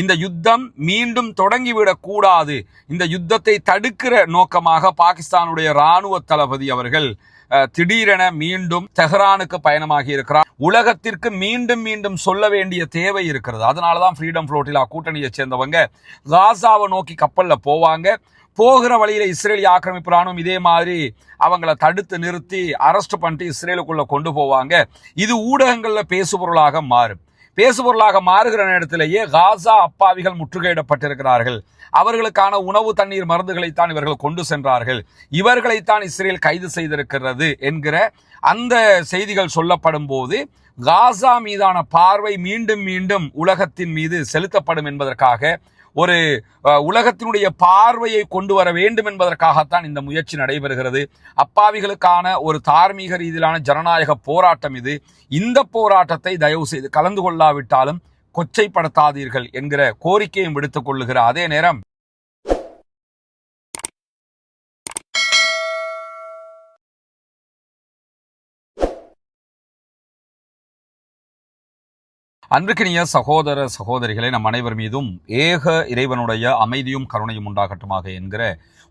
இந்த யுத்தம் மீண்டும் தொடங்கிவிடக் கூடாது, இந்த யுத்தத்தை தடுக்கிற நோக்கமாக பாகிஸ்தானுடைய இராணுவ தளபதி அவர்கள் திடீரென மீண்டும் தெஹ்ரானுக்கு பயணமாகி இருக்கிறார். உலகத்திற்கு மீண்டும் மீண்டும் சொல்ல வேண்டிய தேவை இருக்கிறது. அதனாலதான் ஃப்ரீடம் ஃப்ளோட்டிலா கூட்டணியை சேர்ந்தவங்க காசாவை நோக்கி கப்பல்ல போவாங்க. போகிற வழியில இஸ்ரேலிய ஆக்கிரமிப்பு ராணுவம் இதே மாதிரி அவங்கள தடுத்து நிறுத்தி அரெஸ்ட் பண்ணிட்டு இஸ்ரேலுக்குள்ள கொண்டு போவாங்க. இது ஊடகங்கள்ல பேசுபொருளாக மாறும். பேசுபொருளாக மாறுகிற நேரத்திலேயே காசா அப்பாவிகள் முற்றுகையிடப்பட்டிருக்கிறார்கள், அவர்களுக்கான உணவு தண்ணீர் மருந்துகளைத்தான் இவர்கள் கொண்டு சென்றார்கள், இவர்களைத்தான் இஸ்ரேல் கைது செய்திருக்கிறது என்கிற அந்த செய்திகள் சொல்லப்படும் போது காசா மீதான பார்வை மீண்டும் மீண்டும் உலகத்தின் மீது செலுத்தப்படும் என்பதற்காக, ஒரு உலகத்தினுடைய பார்வையை கொண்டு வர வேண்டும் என்பதற்காகத்தான் இந்த முயற்சி நடைபெறுகிறது. அப்பாவிகளுக்கான ஒரு தார்மீக ரீதியிலான ஜனநாயக போராட்டம் இது. இந்த போராட்டத்தை தயவு செய்து கலந்து கொள்ளாவிட்டாலும் கொச்சைப்படுத்தாதீர்கள் என்கிற கோரிக்கையும் விடுத்துக் கொள்ளுகிற அதே நேரம் அன்பிற்கினிய சகோதர சகோதரிகளை, நம் அனைவர் மீதும் ஏக இறைவனுடைய அமைதியும் கருணையும் உண்டாகட்டுமாக என்கிற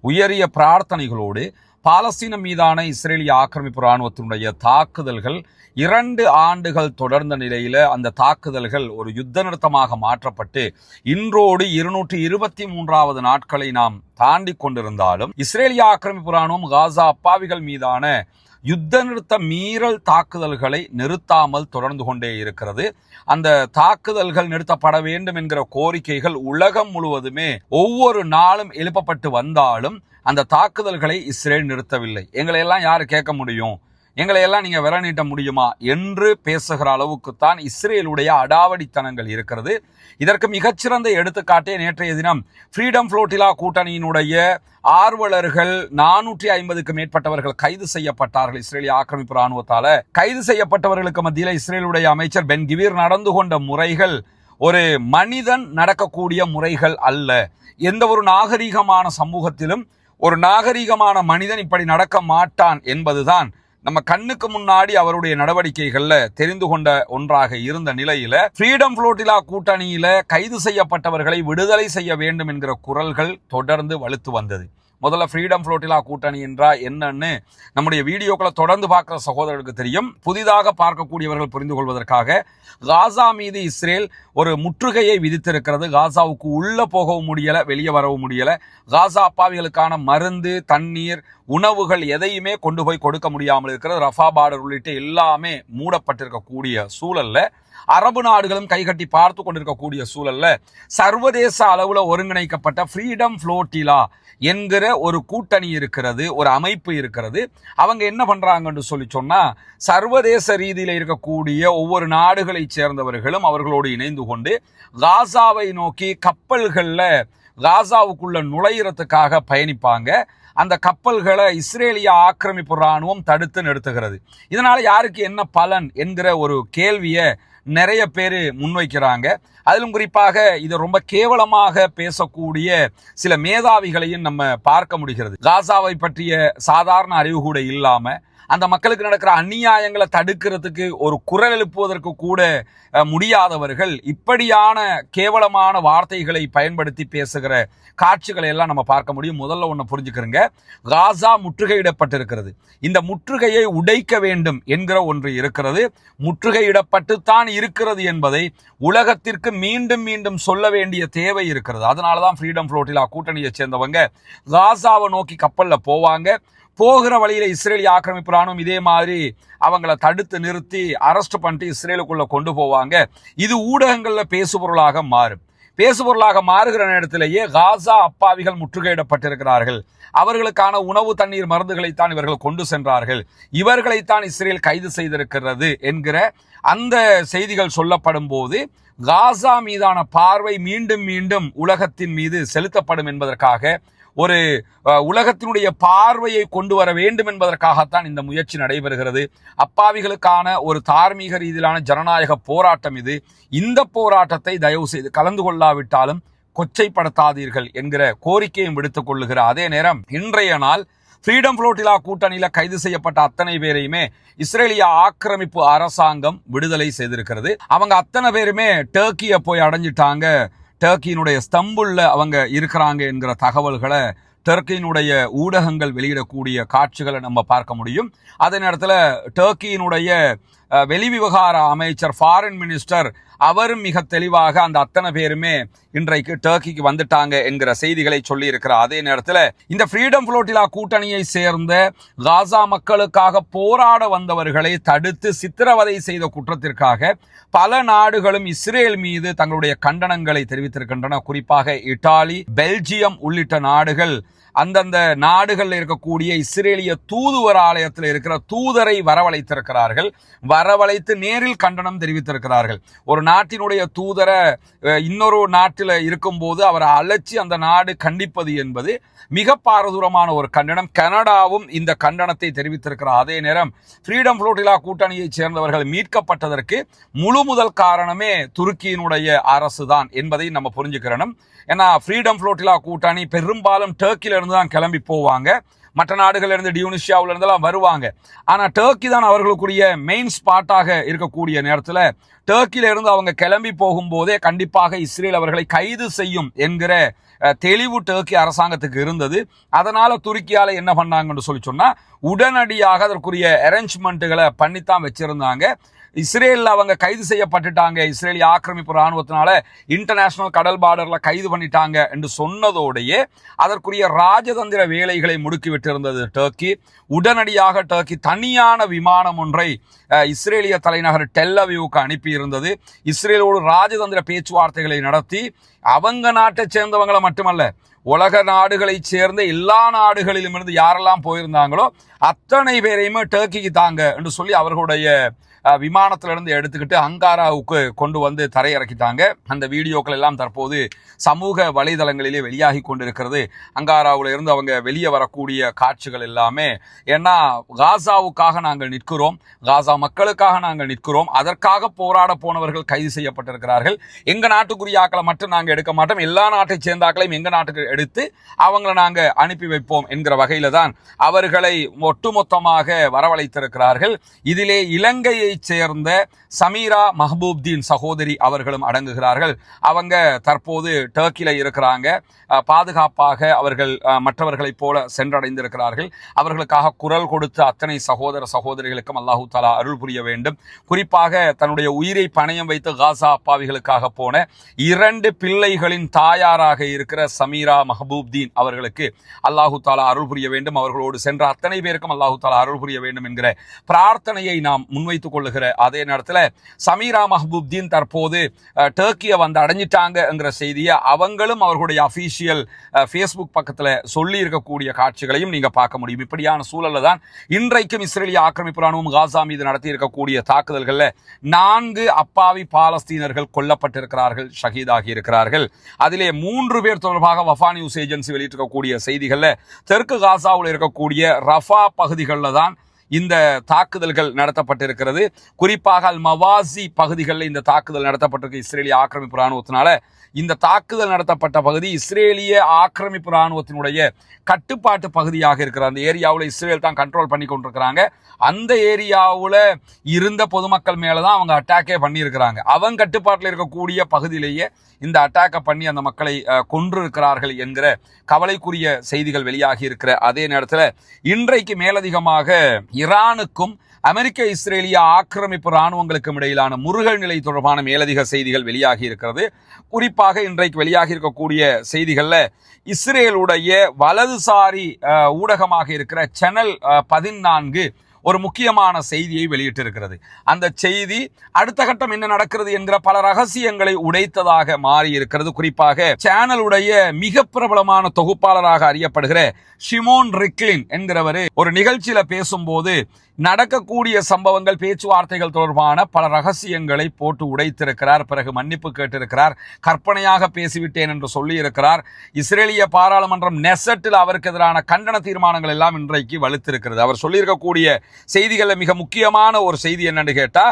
உயரிய பிரார்த்தனைகளோடு, பாலஸ்தீனம் மீதான இஸ்ரேலிய ஆக்கிரமிப்பு இராணுவத்தினுடைய தாக்குதல்கள் 2 ஆண்டுகள் தொடர்ந்த நிலையில அந்த தாக்குதல்கள் ஒரு யுத்த நிறுத்தமாக மாற்றப்பட்டு இன்றோடு 223வது நாட்களை நாம் தாண்டி கொண்டிருந்தாலும் இஸ்ரேலிய ஆக்கிரமிப்பு இராணுவம் காசா அப்பாவிகள் மீதான யுத்த நிறுத்த மீறல் தாக்குதல்களை நிறுத்தாமல் தொடர்ந்து கொண்டே இருக்கிறது. அந்த தாக்குதல்கள் நிறுத்தப்பட வேண்டும் என்கிற கோரிக்கைகள் உலகம் முழுவதுமே ஒவ்வொரு நாளும் எழுப்பப்பட்டு வந்தாலும் அந்த தாக்குதல்களை இஸ்ரேல் நிறுத்தவில்லை. எங்களை எல்லாம் யாரு கேட்க முடியும், எங்களை எல்லாம் நீங்க விர நீட்ட முடியுமா என்று பேசுகிற அளவுக்குத்தான் இஸ்ரேலுடைய அடாவடித்தனங்கள் இருக்கிறது. இதற்கு மிகச்சிறந்த எடுத்துக்காட்டே நேற்றைய தினம் ஃப்ரீடம் ஃப்ளோட்டிலா கூட்டணியினுடைய ஆர்வலர்கள் 450க்கு மேற்பட்டவர்கள் கைது செய்யப்பட்டார்கள். இஸ்ரேலிய ஆக்கிரமிப்பு இராணுவத்தால கைது செய்யப்பட்டவர்களுக்கு மத்தியில் இஸ்ரேலுடைய அமைச்சர் பென் கிவிர் நடந்து கொண்ட முறைகள் ஒரு மனிதன் நடக்கக்கூடிய முறைகள் அல்ல. எந்த ஒரு நாகரீகமான சமூகத்திலும் ஒரு நாகரீகமான மனிதன் இப்படி நடக்க மாட்டான் என்பதுதான் நம்ம கண்ணுக்கு முன்னாடி அவருடைய நடவடிக்கைகள்ல தெரிந்து கொண்ட ஒன்றாக இருந்த நிலையில ஃப்ரீடம் ஃப்ளோட்டிலா கூட்டணியில கைது செய்யப்பட்டவர்களை விடுதலை செய்ய வேண்டும் என்கிற குரல்கள் தொடர்ந்து வலுத்து வந்தது. முதல்ல ஃப்ரீடம் ஃப்ளோட்டிலா கூட்டணி என்றா என்னன்னு நம்முடைய வீடியோக்களை தொடர்ந்து பார்க்கிற சகோதரர்களுக்கு தெரியும். புதிதாக பார்க்கக்கூடியவர்கள் புரிந்து கொள்வதற்காக, காசா மீது இஸ்ரேல் ஒரு முற்றுகையை விதித்திருக்கிறது. காசாவுக்கு உள்ள போகவும் முடியல, வெளியே வரவும் முடியல. காசா அப்பாவிகளுக்கான மருந்து, தண்ணீர், உணவுகள் எதையுமே கொண்டு போய் கொடுக்க முடியாமல் இருக்கிறது. ரஃபா பார்டர் உள்ளிட்ட எல்லாமே மூடப்பட்டிருக்கக்கூடிய சூழல்ல, அரபு நாடுகளும் கைகட்டி பார்த்து கொண்டிருக்கக்கூடிய சூழல்ல, சர்வதேச அளவுல ஒருங்கிணைக்கப்பட்ட ஃப்ரீடம் ஃப்ளோட்டிலா என்கிற ஒரு கூட்டணி இருக்கிறது, ஒரு அமைப்பு இருக்கிறது. அவங்க என்ன பண்றாங்கன்னு சொல்லி சொன்னா, சர்வதேச ரீதியில இருக்கக்கூடிய ஒவ்வொரு நாடுகளை சேர்ந்தவர்களும் அவர்களோடு இணைந்து கொண்டு காசாவை நோக்கி கப்பல்கள்ல காசாவுக்குள்ள நுழையிறதுக்காக பயணிப்பாங்க. அந்த கப்பல்களை இஸ்ரேலிய ஆக்கிரமிப்பு இராணுவம் தடுத்து நிறுத்துகிறது. இதனால யாருக்கு என்ன பலன் என்கிற ஒரு கேள்வியை நிறைய பேர் முன்வைக்கிறாங்க. அதிலும் குறிப்பாக இதை ரொம்ப கேவலமாக பேசக்கூடிய சில மேதாவிகளையும் நம்ம பார்க்க முடிகிறது. காசாவை பற்றிய சாதாரண அறிவு கூட இல்லாம அந்த மக்களுக்கு நடக்கிற அநியாயங்களை தடுக்கிறதுக்கு ஒரு குரல் எழுப்புவதற்கு கூட முடியாதவர்கள் இப்படியான கேவலமான வார்த்தைகளை பயன்படுத்தி பேசுகிற காட்சிகளை எல்லாம் நம்ம பார்க்க முடியும். முதல்ல ஒன்று புரிஞ்சுக்கிறங்க, காசா முற்றுகையிடப்பட்டிருக்கிறது. இந்த முற்றுகையை உடைக்க வேண்டும் என்கிற ஒன்று இருக்கிறது. முற்றுகையிடப்பட்டுத்தான் இருக்கிறது என்பதை உலகத்திற்கு மீண்டும் மீண்டும் சொல்ல வேண்டிய தேவை இருக்கிறது. அதனாலதான் ஃப்ரீடம் ஃப்ளோட்டிலா கூட்டணியை சேர்ந்தவங்க காசாவை நோக்கி கப்பல்ல போவாங்க. போகிற வழியில இஸ்ரேலிய ஆக்கிரமிப்பு ராணுவம் இதே மாதிரி அவங்கள தடுத்து நிறுத்தி அரெஸ்ட் பண்ணிட்டு இஸ்ரேலுக்குள்ள கொண்டு போவாங்க. இது ஊடகங்கள்ல பேசுபொருளாக மாறும். பேசுபொருளாக மாறுகிற நேரத்திலேயே காசா அப்பாவிகள் முற்றுகையிடப்பட்டிருக்கிறார்கள், அவர்களுக்கான உணவு தண்ணீர் மருந்துகளைத்தான் இவர்கள் கொண்டு சென்றார்கள், இவர்களைத்தான் இஸ்ரேல் கைது செய்திருக்கிறது என்கிற அந்த செய்திகள் சொல்லப்படும் போது காசா மீதான பார்வை மீண்டும் மீண்டும் உலகத்தின் மீது செலுத்தப்படும் என்பதற்காக, ஒரு உலகத்தினுடைய பார்வையை கொண்டு வர வேண்டும் என்பதற்காகத்தான் இந்த முயற்சி நடைபெறுகிறது. அப்பாவிகளுக்கான ஒரு தார்மீக ரீதியிலான ஜனநாயக போராட்டம் இது. இந்த போராட்டத்தை தயவு செய்து கலந்து கொள்ளாவிட்டாலும் கொச்சைப்படுத்தாதீர்கள் என்கிற கோரிக்கையும் விடுத்துக் கொள்ளுகிற அதே நேரம், இன்றைய நாள் ஃப்ரீடம் ஃப்ளோட்டிலா கூட்டணியில கைது செய்யப்பட்ட அத்தனை பேரையுமே இஸ்ரேலிய ஆக்கிரமிப்பு அரசாங்கம் விடுதலை செய்திருக்கிறது. அவங்க அத்தனை பேருமே டர்க்கியை போய் அடைஞ்சிட்டாங்க. டர்க்கியினுடைய ஸ்தம்புல்ல அவங்க இருக்கிறாங்க என்கிற தகவல்களை டர்க்கியினுடைய ஊடகங்கள் வெளியிடக்கூடிய காட்சிகளை நம்ம பார்க்க முடியும். அதே நேரத்தில் டர்க்கியினுடைய வெளிவிவகார அமைச்சர், ஃபாரின் மினிஸ்டர், அவரும் மிக தெளிவாக அந்த அத்தனை பேருமே இன்றைக்கு டர்க்கிக்கு வந்துட்டாங்க என்கிற செய்திகளை சொல்லி இருக்கிறார். அதே நேரத்தில் இந்த ஃப்ரீடம் ஃப்ளோட்டிலா கூட்டணியை சேர்ந்த காசா மக்களுக்காக போராட வந்தவர்களை தடுத்து சித்திரவதை செய்த குற்றத்திற்காக பல நாடுகளும் இஸ்ரேல் மீது தங்களுடைய கண்டனங்களை தெரிவித்திருக்கின்றன. குறிப்பாக இத்தாலி, பெல்ஜியம் உள்ளிட்ட நாடுகள் அந்தந்த நாடுகளில் இருக்கக்கூடிய இஸ்ரேலிய தூதுவர் ஆலயத்தில் இருக்கிற தூதரை வரவழைத்திருக்கிறார்கள். வரவழைத்து நேரில் கண்டனம் தெரிவித்திருக்கிறார்கள். ஒரு நாட்டினுடைய தூதரை இன்னொரு நாட்டில் இருக்கும்போது அவரை அழைச்சி அந்த நாடு கண்டிப்பது என்பது மிக பாரதூரமான ஒரு கண்டனம். கனடாவும் இந்த கண்டனத்தை தெரிவித்திருக்கிறார். அதே நேரம் ஃப்ரீடம் ஃப்ளோட்டிலா கூட்டணியைச் சேர்ந்தவர்கள் மீட்கப்பட்டதற்கு முழு முதல் காரணமே துருக்கியினுடைய அரசு தான் என்பதை நம்ம புரிஞ்சுக்கிறோம். ஏன்னா ஃப்ரீடம் ஃப்ளோட்டிலா கூட்டணி பெரும்பாலும் டர்க்கில இருந்து தான் கிளம்பி போவாங்க. மற்ற நாடுகள் இருந்து டியூனிஷியாவில இருந்தெல்லாம் வருவாங்க. ஆனால் டர்க்கி தான் அவர்களுக்குரிய மெயின் ஸ்பாட்டாக இருக்கக்கூடிய நேரத்தில் டர்க்கில இருந்து அவங்க கிளம்பி போகும்போதே கண்டிப்பாக இஸ்ரேல் அவர்களை கைது செய்யும் என்கிற தெளிவு டர்க்கி அரசாங்கத்துக்கு இருந்தது. அதனால துருக்கியால என்ன பண்ணாங்கன்னு சொன்னா உடனடியாக அதற்குரிய அரேஞ்ச்மெண்ட்டுகளை பண்ணித்தான் வச்சிருந்தாங்க. இஸ்ரேலில் அவங்க கைது செய்யப்பட்டுட்டாங்க, இஸ்ரேலிய ஆக்கிரமிப்பு ராணுவத்தினால இன்டர்நேஷனல் கடல் பார்டர்ல கைது பண்ணிட்டாங்க என்று சொன்னதோடையே அதற்குரிய ராஜதந்திர வேலைகளை முடுக்கிவிட்டு இருந்தது டர்க்கி. உடனடியாக டர்க்கி தனியான விமானம் ஒன்றை இஸ்ரேலிய தலைநகர் டெல் அவீவுக்கு அனுப்பி இருந்தது. இஸ்ரேலோடு ராஜதந்திர பேச்சுவார்த்தைகளை நடத்தி அவங்க நாட்டை சேர்ந்தவங்களை மட்டுமல்ல, உலக நாடுகளை சேர்ந்த எல்லா நாடுகளிலும் இருந்து யாரெல்லாம் போயிருந்தாங்களோ அத்தனை பேரையுமே டர்க்கிக்கு தாங்க என்று சொல்லி அவர்களுடைய விமானத்திலிருந்து எடுத்துக்கிட்டு அங்காராவுக்கு கொண்டு வந்து தரையிறக்கிட்டாங்க. அந்த வீடியோக்கள் எல்லாம் தற்போது சமூக வலைதளங்களிலே வெளியாகி கொண்டிருக்கிறது. அங்காராவில் இருந்து அவங்க வெளியே வரக்கூடிய காட்சிகள் எல்லாமே. ஏன்னா காசாவுக்காக நாங்கள் நிற்கிறோம், காசா மக்களுக்காக நாங்கள் நிற்கிறோம், அதற்காக போராட போனவர்கள் கைது செய்யப்பட்டிருக்கிறார்கள். எங்க நாட்டுக்குரிய ஆக்களை மட்டும் நாங்கள் எடுக்க மாட்டோம், எல்லா நாட்டை சேர்ந்த ஆக்களையும் எங்க நாட்டுக்கு எடுத்து அவங்களை நாங்கள் அனுப்பி வைப்போம் என்கிற வகையில தான் அவர்களை ஒட்டுமொத்தமாக வரவழைத்திருக்கிறார்கள். இதிலே இலங்கையை சேர்ந்த சமீரா மஹபூப்தீன் சகோதரி அவர்களும் அடங்குகிறார்கள். அவங்க தற்போது டர்க்கில இருக்கிறாங்க. பாதுகாப்பாக அவர்கள் மற்றவர்களைப் போல சென்றடைந்திருக்கிறார்கள். அவர்களுக்காக குரல் கொடுத்த அத்தனை சகோதர சகோதரிகளுக்கும் அல்லாஹு தஆலா அருள் புரிய வேண்டும். குறிப்பாக தன்னுடைய உயிரை பணயம் வைத்து காசா அப்பாவிகளுக்காக போன 2 பிள்ளைகளின் தாயாராக இருக்கிற சமீரா மஹபூப்தீன் அவர்களுக்கு அல்லாஹு தஆலா அருள் புரிய வேண்டும். அவர்களோடு சென்ற அத்தனை பேருக்கும் அல்லாஹு தஆலா அருள் புரிய வேண்டும் என்கிற பிரார்த்தனையை நாம் முன்வைத்துக் கொள்ளுகிற அதே நேரத்தில் சமீரா மஹபூப்தீன் தற்போது டர்க்கியை வந்து அடைஞ்சிட்டாங்க செய்தியை அவங்களும் அவர்களுடைய அபிஷியல் ஃபேஸ்புக் பக்கத்தில் சொல்லி இருக்கக்கூடிய காட்சிகளையும் நீங்க பார்க்க முடியும். இப்படியான சூழல்ல தான் இன்றைக்கும் இஸ்ரேலிய ஆக்கிரமிப்பு ராணுவம் காசா மீது நடத்தி இருக்கக்கூடிய தாக்குதல்களில் 4 அப்பாவி பாலஸ்தீனர்கள் கொல்லப்பட்டிருக்கிறார்கள், ஷஹீதாகி இருக்கிறார்கள். அதிலே 3 பேர் தொடர்பாக வஃபா நியூஸ் ஏஜென்சி வெளியிட்டிருக்கக்கூடிய செய்திகளில் தெற்கு காசாவில் இருக்கக்கூடிய ரஃபா பகுதிகளில் தான் இந்த தாக்குதல்கள் நடத்தப்பட்டிருக்கிறது. குறிப்பாக அல் மவாசி பகுதிகளில் இந்த தாக்குதல் நடத்தப்பட்டிருக்கு இஸ்ரேலிய ஆக்கிரமிப்பு ராணுவத்தினால. இந்த தாக்குதல் நடத்தப்பட்ட பகுதி இஸ்ரேலிய ஆக்கிரமிப்பு ராணுவத்தினுடைய கட்டுப்பாட்டு பகுதியாக இருக்கிற அந்த ஏரியாவில் இஸ்ரேல் தான் கண்ட்ரோல் பண்ணி கொண்டிருக்கிறாங்க. அந்த ஏரியாவில் இருந்த பொதுமக்கள் மேலதான் அவங்க அட்டாக்கே பண்ணியிருக்கிறாங்க. அவங்க கட்டுப்பாட்டில் இருக்கக்கூடிய பகுதியிலேயே இந்த அட்டாக்கை பண்ணி அந்த மக்களை கொன்று இருக்கிறார்கள் என்கிற கவலைக்குரிய செய்திகள் வெளியாகி இருக்கிற அதே நேரத்தில் இன்றைக்கு மேலதிகமாக ஈரானுக்கும் அமெரிக்க இஸ்ரேலிய ஆக்கிரமிப்பு ராணுவங்களுக்கும் இடையிலான முருகல் நிலை தொடர்பான மேலதிக செய்திகள் வெளியாகி இருக்கிறது. குறிப்பாக இன்றைக்கு வெளியாகி இருக்கக்கூடிய செய்திகள்ல இஸ்ரேலுடைய வலதுசாரி ஊடகமாக இருக்கிற சேனல் 14 ஒரு முக்கியமான செய்தியை வெளியிட்டிருக்கிறது. அந்த செய்தி அடுத்த கட்டம் என்ன நடக்கிறது என்கிற பல ரகசியங்களை உடைத்ததாக மாறி இருக்கிறது. குறிப்பாக சேனலுடைய மிக பிரபலமான தொகுப்பாளராக அறியப்படுகிற ஷிமோன் ரிக்லின் என்கிறவர் ஒரு நிகழ்ச்சியில பேசும்போது நடக்கக்கூடிய சம்பவங்கள், பேச்சுவார்த்தைகள் தொடர்பான பல ரகசியங்களை போட்டு உடைத்திருக்கிறார். பிறகு மன்னிப்பு கேட்டிருக்கிறார். கற்பனையாக பேசிவிட்டேன் என்று சொல்லி இருக்கிறார். இஸ்ரேலிய பாராளுமன்றம் நெசட்டில் அவருக்கு எதிரான கண்டன தீர்மானங்கள் எல்லாம் இன்றைக்கு வலுத்திருக்கிறது. அவர் சொல்லியிருக்கக்கூடிய செய்திகளில் மிக முக்கியமான ஒரு செய்தி என்னன்னு கேட்டா,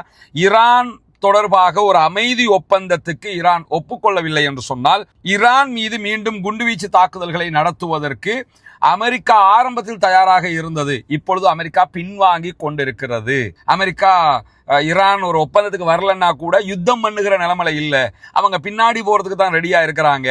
ஈரான் தொடர்பாக ஒரு அமைதி ஒப்பந்தத்துக்கு ஈரான் ஒப்புக்கொள்ளவில்லை என்று சொன்னால் ஈரான் மீது மீண்டும் குண்டுவீச்சு தாக்குதல்களை நடத்துவதற்கு அமெரிக்கா ஆரம்பத்தில் தயாராக இருந்தது. இப்பொழுது அமெரிக்கா பின்வாங்கி கொண்டிருக்கிறது. அமெரிக்கா ஈரான் ஒரு ஒப்பந்தத்துக்கு வரலன்னா கூட யுத்தம் பண்ணுகிற நிலைமையில இல்ல, அவங்க பின்னாடி போறதுக்கு தான் ரெடியா இருக்கிறாங்க.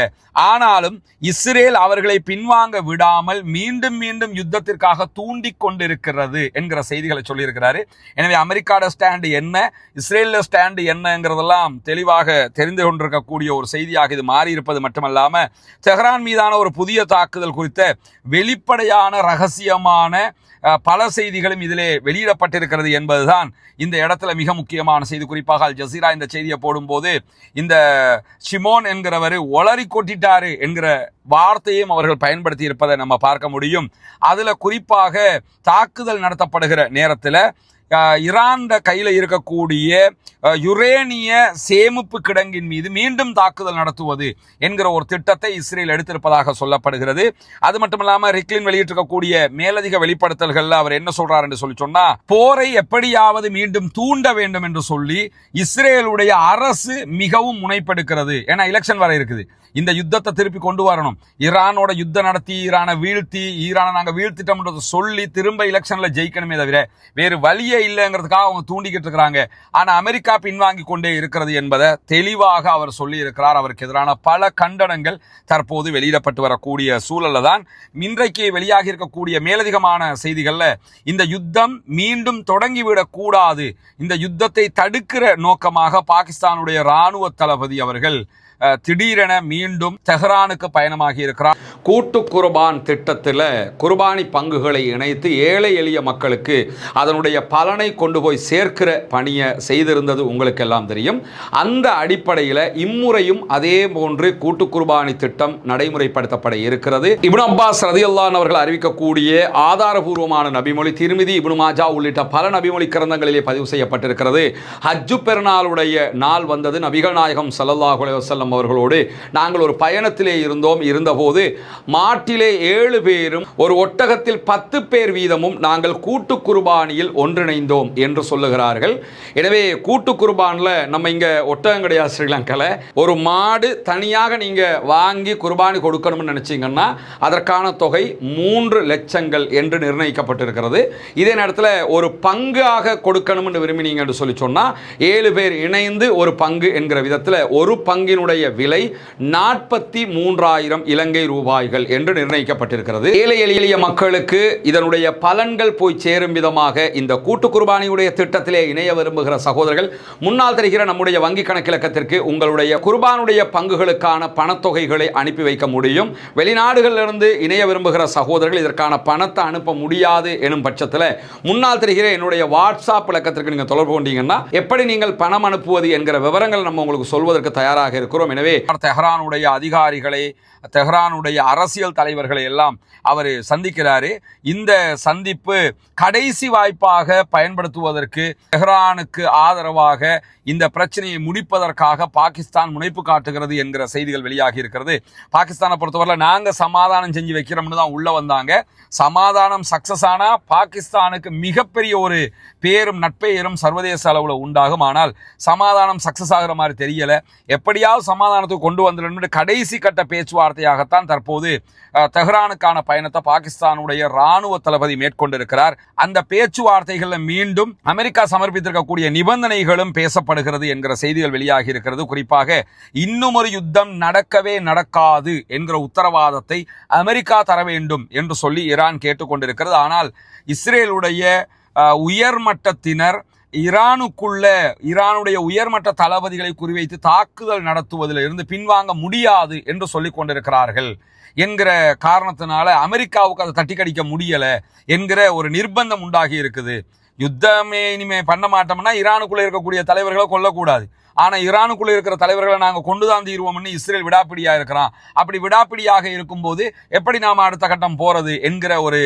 ஆனாலும் இஸ்ரேல் அவர்களை பின்வாங்க விடாமல் மீண்டும் மீண்டும் யுத்தத்திற்காக தூண்டிக் கொண்டிருக்கிறது என்கிற செய்திகளை சொல்லியிருக்கிறாரு. எனவே அமெரிக்காவோட ஸ்டாண்டு என்ன, இஸ்ரேல ஸ்டாண்டு என்னங்கிறதெல்லாம் தெளிவாக தெரிந்து கொண்டிருக்கக்கூடிய ஒரு செய்தியாக இது மாறி இருப்பது மட்டுமல்லாம, தெஹ்ரான் மீதான ஒரு புதிய தாக்குதல் குறித்த வெளிப்படையான ரகசியமான பல செய்திகளும் இதிலே வெளியிடப்பட்டிருக்கிறது என்பதுதான் இந்த இடத்துல மிக முக்கியமான செய்தி. குறிப்பாக அல் ஜசீரா இந்த செய்தியை போடும்போது இந்த ஷிமோன் என்கிறவர் ஒளரி கொட்டிட்டாரு என்கிற வார்த்தையும் அவர்கள் பயன்படுத்தி இருப்பதை நம்ம பார்க்க முடியும். அதுல குறிப்பாக தாக்குதல் நடத்தப்படுகிற நேரத்தில் ஈரான் கையில் இருக்கக்கூடிய யுரேனிய சேமிப்பு கிடங்கின் மீது மீண்டும் தாக்குதல் நடத்துவது என்கிற ஒரு திட்டத்தை இஸ்ரேல் எடுத்திருப்பதாக சொல்லப்படுகிறது. அது மட்டுமல்லாம ரிக்லின் வெளியிட்டிருக்கக்கூடிய மேலதிக வெளிப்படுத்தல்கள் அவர் என்ன சொல்றார் என்று சொன்னா, போரை எப்படியாவது மீண்டும் தூண்ட வேண்டும் என்று சொல்லி இஸ்ரேலுடைய அரசு மிகவும் முனைப்பெடுக்கிறது. ஏன்னா எலெக்ஷன் வர இருக்குது, இந்த யுத்தத்தை திருப்பி கொண்டு வரணும், ஈரானோட யுத்தம் நடத்தி ஈரானை வீழ்த்தி ஈரானை நாங்க வீழ்த்திட்டோம்ன்றதை சொல்லி திரும்ப எலெக்ஷன்ல ஜெயிக்கணுமே தவிர வேறு வழியே இல்லைங்கிறதுக்காக அவங்க தூண்டிக்கிட்டு இருக்கிறாங்க. ஆனா அமெரிக்கா பின்வாங்கி கொண்டே இருக்கிறது என்பதை தெளிவாக அவர் சொல்லி இருக்கிறார். அவருக்கு எதிரான பல கண்டனங்கள் தற்போது வெளியிடப்பட்டு வரக்கூடிய சூழல்ல தான் இன்றைக்கு வெளியாகி இருக்கக்கூடிய மேலதிகமான செய்திகள்ல இந்த யுத்தம் மீண்டும் தொடங்கிவிடக் கூடாது, இந்த யுத்தத்தை தடுக்கிற நோக்கமாக பாகிஸ்தானுடைய ராணுவ தளபதி அவர்கள் திடீரென மீண்டும் தெஹ்ரானுக்கு பயணமாகி இருக்கிறார். கூட்டு குர்பான் திட்டத்தில் குர்பானி பங்குகளை இணைத்து ஏழை எளிய மக்களுக்கு அதனுடைய பலனை கொண்டு போய் சேர்க்கிற பணியை செய்திருந்தது உங்களுக்கு எல்லாம் தெரியும். அந்த அடிப்படையில் இம்முறையும் அதே போன்று கூட்டு குர்பானி திட்டம் நடைமுறைப்படுத்தப்பட இருக்கிறது. இப்னு அப்பாஸ் ரலியல்லாஹு அவர்கள் அறிவிக்கக்கூடிய ஆதாரபூர்வமான நபிமொழி திருமிதி, இப்னு மாஜா உள்ளிட்ட பல நபிமொழி கிரந்தங்களிலே பதிவு செய்யப்பட்டிருக்கிறது. ஹஜ்ஜு பெருநாளுடைய நாள் வந்தது. நபிகள் நாயகம் ஸல்லல்லாஹு அலைஹி வஸல்லம் அவர்களோடு நாங்கள் ஒரு பயணத்திலே இருந்தபோது மாட்டிலே 7 பேரும் ஒரு ஒட்டகத்தில் 10 பேர் வீதமும் நாங்கள் கூட்டு குர்பானியில் ஒன்றிணைந்தோம் என்று சொல்லுகிறார்கள். எனவே கூட்டு குர்பான்ல நம்ம இங்க ஒட்டகம் கிடையாது ஸ்ரீலங்கால. ஒரு மாடு தனியாக நீங்க வாங்கி குர்பானி கொடுக்கணும்னு நினைச்சீங்கன்னா அதற்கான தொகை 3 லட்சங்கள் என்று நிர்ணயிக்கப்பட்டிருக்கிறது. இதே நேரத்தில் ஒரு பங்காக கொடுக்கணும்னு விரும்பினீங்க என்று சொல்லி சொன்னா 7 பேர் இணைந்து ஒரு பங்கு என்கிற விதத்தில் ஒரு பங்கினுடைய விலை 43,000 இலங்கை ரூபாய்கள் என்று நிர்ணயிக்கப்பட்டிருக்கிறது. ஏழை எளிய மக்களுக்கு இதனுடைய பலன்கள் போய் சேரும் விதமாக இந்த கூட்டு குர்பானியுடைய திட்டத்திலே இணைய விரும்புகிற சகோதரர்கள் முன்னால் தெரிகிற நம்முடைய வங்கி கணக்கிலக்கத்திற்கு உங்களுடைய குர்பானுடைய பங்குகளுக்கான பணத்தொகைகளை அனுப்பி வைக்க முடியும். வெளிநாடுகளிலிருந்து இணைய விரும்புகிற சகோதரர்கள் இதற்கான பணத்தை அனுப்ப முடியாது எனும் பட்சத்தில் முன்னால் தெரிகிற என்னுடைய வாட்ஸ்அப் இலக்கத்திற்கு நீங்கள் தொடர்பு கொண்டீங்கன்னா எப்படி நீங்கள் பணம் அனுப்புவது என்கிற விவரங்கள் நம்ம உங்களுக்கு சொல்வதற்கு தயாராக இருக்கிறோம். எனவே தெஹ்ரானுடைய அதிகாரிகளை, தெஹ்ரானுடைய அரசியல் தலைவர்களை எல்லாம் அவர் சந்திக்கிறாரு. இந்த சந்திப்பு கடைசி வாய்ப்பாக பயன்படுத்துவதற்கு, தெஹ்ரானுக்கு ஆதரவாக இந்த பிரச்சனையை முடிப்பதற்காக பாகிஸ்தான் முனைப்பு காட்டுகிறது என்கிற செய்திகள் வெளியாகி இருக்கிறது. பாகிஸ்தானை பொறுத்தவரை நாங்க சமாதானம் செஞ்சு வைக்கிறோம்னு தான் உள்ள வந்தாங்க. சமாதானம் சக்சஸ் ஆனா பாகிஸ்தானுக்கு மிகப்பெரிய ஒரு பேரும் நட்பெயரும் சர்வதேச அளவில் உண்டாகும். ஆனால் சமாதானம் சக்சஸ் ஆகிற மாதிரி தெரியல. எப்படியாவது சமாதானத்துக்கு கொண்டு வந்துடணும் கடைசி கட்ட பேச்சுவார்த்தையாகத்தான் தற்போது தெஹ்ரானுக்கான பயணத்தை பாகிஸ்தானுடைய ராணுவ தளபதி மேற்கொண்டிருக்கிறார். அந்த பேச்சுவார்த்தைகளில் மீண்டும் அமெரிக்கா சமர்ப்பித்திருக்கக்கூடிய நிபந்தனைகளும் பேசப்படுகிறது என்கிற செய்திகள் வெளியாகி இருக்கிறது. குறிப்பாக இன்னும் ஒரு யுத்தம் நடக்கவே நடக்காது என்கிற உத்தரவாதத்தை அமெரிக்கா தர வேண்டும் என்று சொல்லி ஈரான் கேட்டுக்கொண்டிருக்கிறது. ஆனால் இஸ்ரேலுடைய உயர்மட்டத்தினர் ஈரானுடைய உயர்மட்ட தளபதிகளை குறிவைத்து தாக்குதல் நடத்துவதில் இருந்து பின்வாங்க முடியாது என்று சொல்லிக் கொண்டிருக்கிறார்கள் என்கிற காரணத்தினால அமெரிக்காவுக்கு அதை தட்டி கடிக்க முடியல என்கிற ஒரு நிர்பந்தம் உண்டாகி இருக்குது. யுத்தமே இனிமே பண்ண மாட்டோம்னா ஈரானுக்குள்ள இருக்கக்கூடிய தலைவர்களை கொல்லக்கூடாது, ஆனா ஈரானுக்குள்ள இருக்கிற தலைவர்களை நாங்க கொண்டுதான் தீர்வோம்னு இஸ்ரேல் விடாப்பிடியா இருக்கிறான். அப்படி விடாப்பிடியாக இருக்கும்போது எப்படி நாம அடுத்த கட்டம் போறது என்கிற ஒரு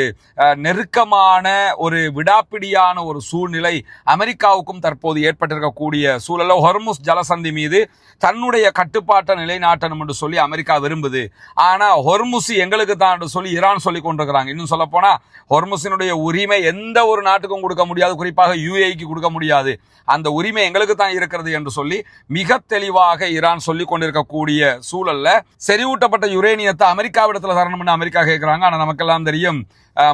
நெருக்கமான ஒரு விடாப்பிடியான ஒரு சூழ்நிலை அமெரிக்காவுக்கும் தற்போது ஏற்பட்டிருக்கக்கூடிய சூழல ஹொர்முஸ் ஜலசந்தி மீது தன்னுடைய கட்டுப்பாட்டை நிலைநாட்டணும் என்று சொல்லி அமெரிக்கா விரும்புது. ஆனா ஹொர்முஸ் எங்களுக்கு தான் என்று சொல்லி ஈரான் சொல்லி கொண்டிருக்கிறாங்க. இன்னும் சொல்ல போனா ஹொர்முஸினுடைய உரிமை எந்த ஒரு நாட்டுக்கும் கொடுக்க முடியாது, குறிப்பாக யுஏஇக்கு கொடுக்க முடியாது. அந்த உரிமை எங்களுக்கு தான் இருக்கிறது என்று சொல்லி மிக தெளிவாக ஈரான் சொல்லிக் கொண்டிருக்கக்கூடிய சூழல்ல செறிவூட்டப்பட்ட யுரேனியத்தை அமெரிக்காவிடத்துல தரணும்னு அமெரிக்கா கேட்கிறாங்க. ஆனா நமக்கெல்லாம் தெரியும்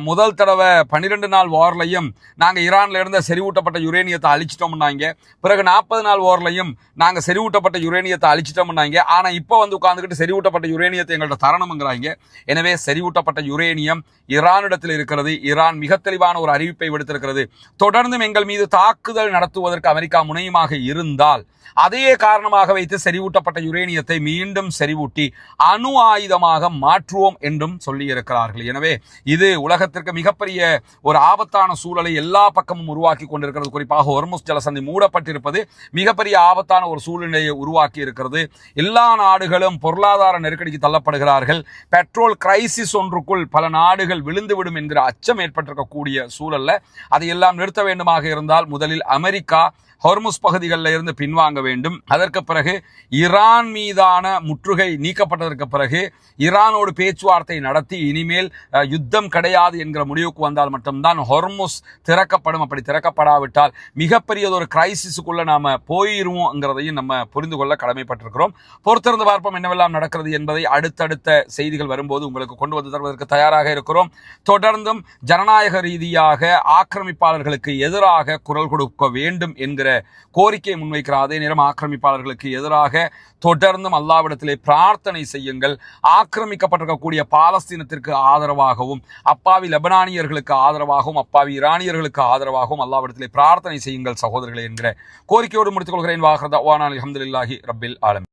முதல் தடவை 12 நாள் வார்லையும் நாங்கள் ஈரான்ல இருந்த செறிவூட்டப்பட்ட யுரேனியத்தை அழிச்சிட்டோம்னாங்க. பிறகு 40 நாள் வார்லையும் நாங்கள் செறிவூட்டப்பட்ட யுரேனியத்தை அழிச்சிட்டோம்னாங்க. ஆனால் இப்போ வந்து உட்காந்துக்கிட்டு செறிவூட்டப்பட்ட யுரேனியத்தை எங்கள்கிட்ட தரணுங்கிறாங்க. எனவே செறிவூட்டப்பட்ட யுரேனியம் ஈரானிடத்தில் இருக்கிறது. ஈரான் மிக தெளிவான ஒரு அறிவிப்பை விடுத்திருக்கிறது. தொடர்ந்தும் எங்கள் மீது தாக்குதல் நடத்துவதற்கு அமெரிக்கா முனையமாக இருந்தால் அதையே காரணமாக வைத்து செறிவூட்டப்பட்ட யுரேனியத்தை மீண்டும் செறிவூட்டி அணு ஆயுதமாக மாற்றுவோம் என்றும் சொல்லி இருக்கிறார்கள். எனவே இது உலகத்திற்கு மிகப்பெரிய ஒரு ஆபத்தான சூழலை எல்லா பக்கமும் உருவாக்கி கொண்டிருக்கிறது. குறிப்பாக ஹொர்முஸ் ஜலசந்தி மூடப்பட்டிருப்பது மிகப்பெரிய ஆபத்தான ஒரு சூழ்நிலையை உருவாக்கி இருக்கிறது. எல்லா நாடுகளும் பொருளாதார நெருக்கடிக்கு தள்ளப்படுகிறார்கள். பெட்ரோல் கிரைசிஸ் ஒன்றுக்குள் பல நாடுகள் விழுந்துவிடும் என்கிற அச்சம் ஏற்பட்டிருக்கக்கூடிய சூழல்ல அதையெல்லாம் நிறுத்த வேண்டுமாக இருந்தால் முதலில் அமெரிக்கா ஹொர்முஸ் பகுதிகளில் இருந்து பின்வாங்க வேண்டும். அதற்கு பிறகு ஈரான் மீதான முற்றுகை நீக்கப்பட்டதற்கு பிறகு ஈரானோடு பேச்சுவார்த்தை நடத்தி இனிமேல் யுத்தம் கிடையாது என்கிற முடிவுக்கு வந்தால் மட்டும்தான் ஹொர்முஸ் திறக்கப்படும். அப்படி திறக்கப்படாவிட்டால் மிகப்பெரியதொரு கிரைசிஸுக்குள்ள நாம போயிருவோங்கிறதையும் நம்ம புரிந்து கொள்ள கடமைப்பட்டிருக்கிறோம். பொறுத்திருந்து பார்ப்போம் என்னவெல்லாம் நடக்கிறது என்பதை அடுத்தடுத்த செய்திகள் வரும்போது உங்களுக்கு கொண்டு வந்து தருவதற்கு தயாராக இருக்கிறோம். தொடர்ந்தும் ஜனநாயக ரீதியாக ஆக்கிரமிப்பாளர்களுக்கு எதிராக குரல் கொடுக்க வேண்டும் என்கிற கோரிக்கையை முன்வைக்கிற அதே நேரம் ஆக்கிரமிப்பாளர்களுக்கு எதிராக தொடர்ந்தும் அல்லாஹ்விடத்திலே பிரார்த்தனை செய்யுங்கள். ஆக்கிரமிக்கப்பட்டிருக்கக்கூடிய பாலஸ்தீனத்திற்கு ஆதரவாகவும் அப்பாவி லெபனானியர்களுக்கு ஆதரவாகவும் அப்பாவி ஈரானியர்களுக்கு ஆதரவாகவும் அல்லாஹ்விடத்திலே பிரார்த்தனை செய்யுங்கள் சகோதரர்களே என்கிற கோரிக்கையோடு முடித்துக் கொள்கிறேன். வாஹர் தஅவானா அல்ஹம்துலில்லாஹி ரப்பில் ஆலமீன்.